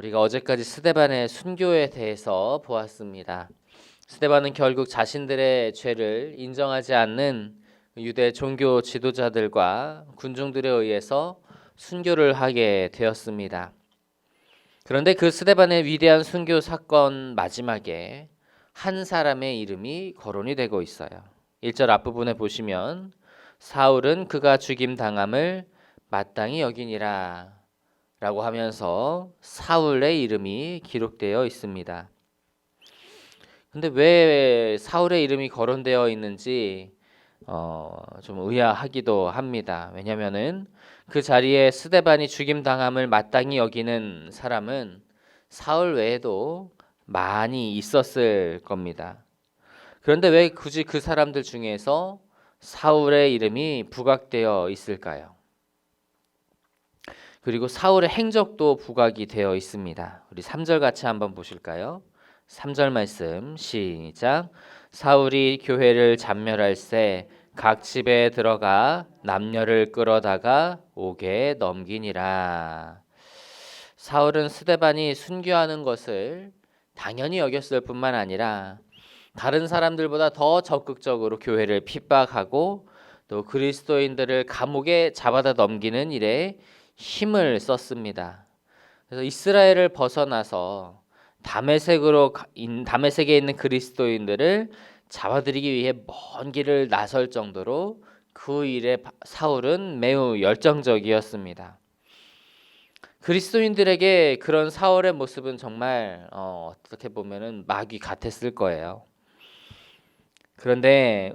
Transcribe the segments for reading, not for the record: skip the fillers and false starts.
우리가 어제까지 스데반의 순교에 대해서 보았습니다. 스데반은 결국 자신들의 죄를 인정하지 않는 유대 종교 지도자들과 군중들에 의해서 순교를 하게 되었습니다. 그런데 그 스데반의 위대한 순교 사건 마지막에 한 사람의 이름이 거론이 되고 있어요. 1절 앞부분에 보시면 사울은 그가 죽임 당함을 마땅히 여기니라 라고 하면서 사울의 이름이 기록되어 있습니다. 근데 왜 사울의 이름이 거론되어 있는지 좀 의아하기도 합니다. 왜냐면은 그 자리에 스데반이 죽임 당함을 마땅히 여기는 사람은 사울 외에도 많이 있었을 겁니다. 그런데 왜 굳이 그 사람들 중에서 사울의 이름이 부각되어 있을까요? 그리고 사울의 행적도 부각이 되어 있습니다. 우리 3절 같이 한번 보실까요? 3절 말씀 시작. 사울이 교회를 잔멸할새 각 집에 들어가 남녀를 끌어다가 옥에 넘기니라. 사울은 스데반이 순교하는 것을 당연히 여겼을 뿐만 아니라 다른 사람들보다 더 적극적으로 교회를 핍박하고 또 그리스도인들을 감옥에 잡아다 넘기는 일에 힘을 썼습니다. 그래서 이스라엘을 벗어나서 다메섹에 있는 그리스도인들을 잡아들이기 위해 먼 길을 나설 정도로 그 일에 사울은 매우 열정적이었습니다. 그리스도인들에게 그런 사울의 모습은 정말 어떻게 보면은 마귀 같았을 거예요. 그런데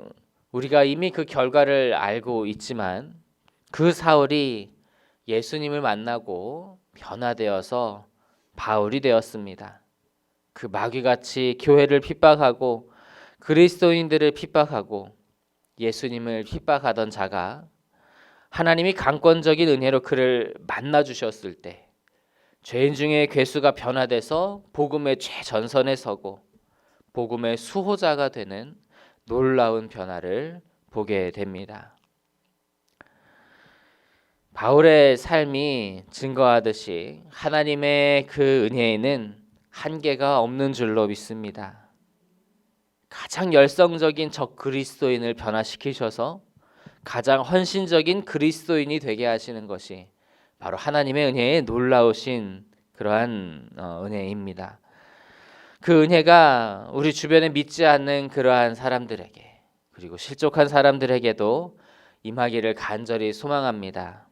우리가 이미 그 결과를 알고 있지만 그 사울이 예수님을 만나고 변화되어서 바울이 되었습니다. 그 마귀같이 교회를 핍박하고 그리스도인들을 핍박하고 예수님을 핍박하던 자가 하나님이 강권적인 은혜로 그를 만나 주셨을 때 죄인 중에 괴수가 변화돼서 복음의 최전선에 서고 복음의 수호자가 되는 놀라운 변화를 보게 됩니다. 바울의 삶이 증거하듯이 하나님의 그 은혜에는 한계가 없는 줄로 믿습니다. 가장 열성적인 적 그리스도인을 변화시키셔서 가장 헌신적인 그리스도인이 되게 하시는 것이 바로 하나님의 은혜의 놀라우신 그러한 은혜입니다. 그 은혜가 우리 주변에 믿지 않는 그러한 사람들에게 그리고 실족한 사람들에게도 임하기를 간절히 소망합니다.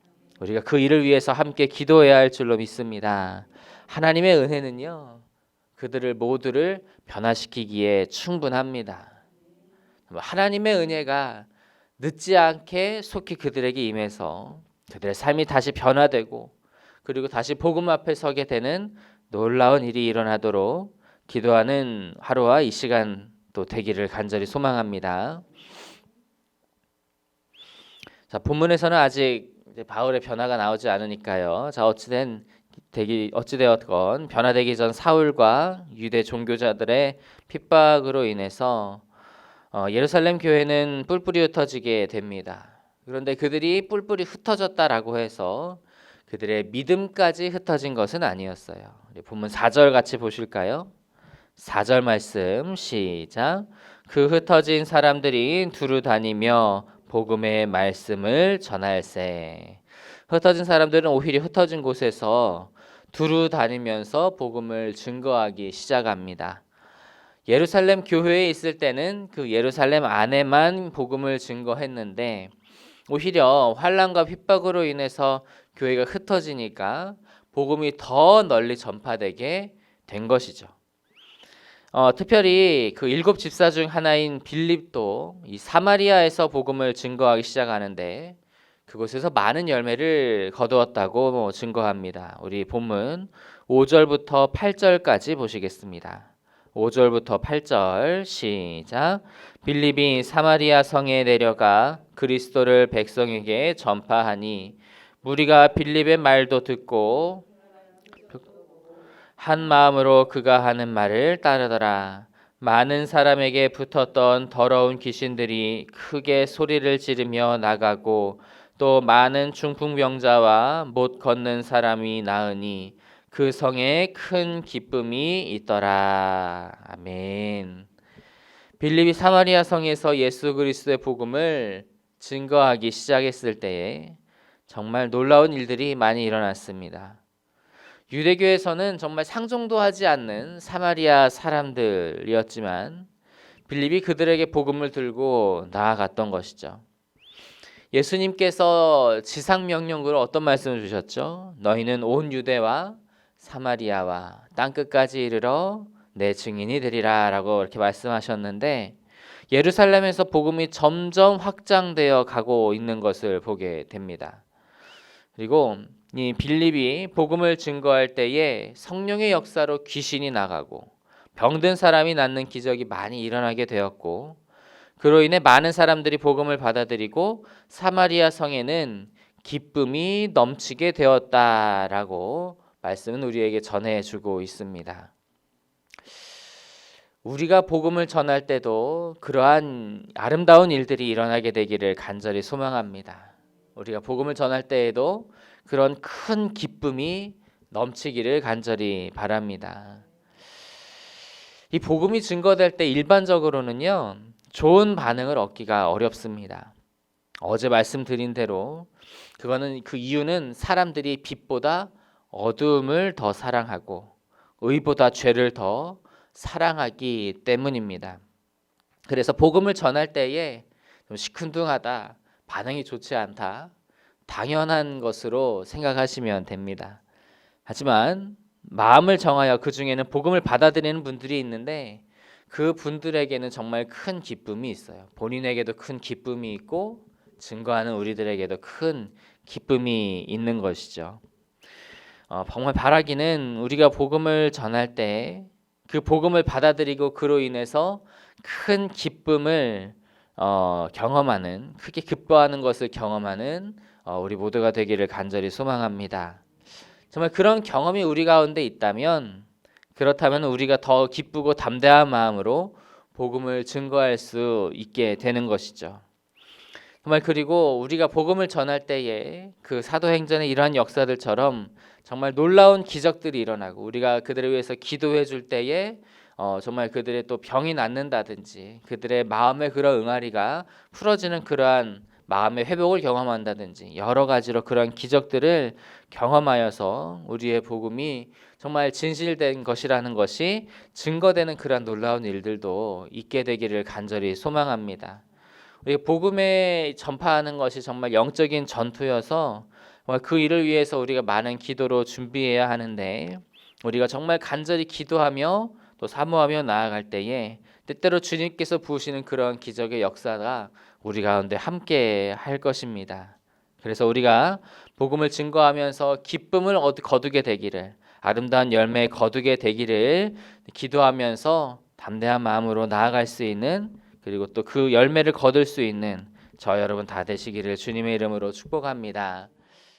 우리가 그 일을 위해서 함께 기도해야 할 줄로 믿습니다. 하나님의 은혜는요, 그들을 모두를 변화시키기에 충분합니다. 하나님의 은혜가 늦지 않게 속히 그들에게 임해서 그들의 삶이 다시 변화되고 그리고 다시 복음 앞에 서게 되는 놀라운 일이 일어나도록 기도하는 하루와 이 시간 또 되기를 간절히 소망합니다. 자, 본문에서는 아직 바울의 변화가 나오지 않으니까요. 자, 어찌되었건 변화되기 전 사울과 유대 종교자들의 핍박으로 인해서 예루살렘 교회는 뿔뿔이 흩어지게 됩니다. 그런데 그들이 뿔뿔이 흩어졌다라고 해서 그들의 믿음까지 흩어진 것은 아니었어요. 본문 4절 같이 보실까요? 4절 말씀 시작. 그 흩어진 사람들이 두루 다니며 복음의 말씀을 전할세. 흩어진 사람들은 오히려 흩어진 곳에서 두루 다니면서 복음을 증거하기 시작합니다. 예루살렘 교회에 있을 때는 그 예루살렘 안에만 복음을 증거했는데 오히려 환난과 핍박으로 인해서 교회가 흩어지니까 복음이 더 널리 전파되게 된 것이죠. 특별히 그 7 집사 중 하나인 빌립도 이 사마리아에서 복음을 증거하기 시작하는데 그곳에서 많은 열매를 거두었다고 증거합니다. 우리 본문 5절부터 8절까지 보시겠습니다. 5절부터 8절 시작. 빌립이 사마리아 성에 내려가 그리스도를 백성에게 전파하니 무리가 빌립의 말도 듣고 한 마음으로 그가 하는 말을 따르더라. 많은 사람에게 붙었던 더러운 귀신들이 크게 소리를 지르며 나가고 또 많은 중풍병자와 못 걷는 사람이 나으니 그 성에 큰 기쁨이 있더라. 아멘. 빌립이 사마리아 성에서 예수 그리스도의 복음을 증거하기 시작했을 때에 정말 놀라운 일들이 많이 일어났습니다. 유대교에서는 정말 상종도 하지 않는 사마리아 사람들이었지만 빌립이 그들에게 복음을 들고 나아갔던 것이죠. 예수님께서 지상명령으로 어떤 말씀을 주셨죠? 너희는 온 유대와 사마리아와 땅끝까지 이르러 내 증인이 되리라 라고 이렇게 말씀하셨는데, 예루살렘에서 복음이 점점 확장되어 가고 있는 것을 보게 됩니다. 그리고 이 빌립이 복음을 증거할 때에 성령의 역사로 귀신이 나가고 병든 사람이 낫는 기적이 많이 일어나게 되었고, 그로 인해 많은 사람들이 복음을 받아들이고 사마리아 성에는 기쁨이 넘치게 되었다라고 말씀은 우리에게 전해주고 있습니다. 우리가 복음을 전할 때도 그러한 아름다운 일들이 일어나게 되기를 간절히 소망합니다. 우리가 복음을 전할 때에도 그런 큰 기쁨이 넘치기를 간절히 바랍니다. 이 복음이 증거될 때 일반적으로는요, 좋은 반응을 얻기가 어렵습니다. 어제 말씀드린 대로 그거는 그 이유는 사람들이 빛보다 어둠을 더 사랑하고 의보다 죄를 더 사랑하기 때문입니다. 그래서 복음을 전할 때에 좀 시큰둥하다, 반응이 좋지 않다, 당연한 것으로 생각하시면 됩니다. 하지만 마음을 정하여 그 중에는 복음을 받아들이는 분들이 있는데 그 분들에게는 정말 큰 기쁨이 있어요. 본인에게도 큰 기쁨이 있고 증거하는 우리들에게도 큰 기쁨이 있는 것이죠. 정말 바라기는 우리가 복음을 전할 때 그 복음을 받아들이고 그로 인해서 큰 기쁨을 경험하는, 크게 기뻐하는 것을 경험하는 우리 모두가 되기를 간절히 소망합니다. 정말 그런 경험이 우리 가운데 있다면, 그렇다면 우리가 더 기쁘고 담대한 마음으로 복음을 증거할 수 있게 되는 것이죠. 정말 그리고 우리가 복음을 전할 때에 그 사도행전의 이러한 역사들처럼 정말 놀라운 기적들이 일어나고 우리가 그들을 위해서 기도해 줄 때에 정말 그들의 또 병이 낫는다든지 그들의 마음의 그런 응아리가 풀어지는 그러한 마음의 회복을 경험한다든지 여러 가지로 그런 기적들을 경험하여서 우리의 복음이 정말 진실된 것이라는 것이 증거되는 그러한 놀라운 일들도 있게 되기를 간절히 소망합니다. 우리 복음에 전파하는 것이 정말 영적인 전투여서 그 일을 위해서 우리가 많은 기도로 준비해야 하는데, 우리가 정말 간절히 기도하며 또 사모하며 나아갈 때에 때때로 주님께서 부으시는 그런 기적의 역사가 우리 가운데 함께 할 것입니다. 그래서 우리가 복음을 증거하면서 기쁨을 거두게 되기를, 아름다운 열매 거두게 되기를 기도하면서 담대한 마음으로 나아갈 수 있는, 그리고 또 그 열매를 거둘 수 있는 저 여러분 다 되시기를 주님의 이름으로 축복합니다.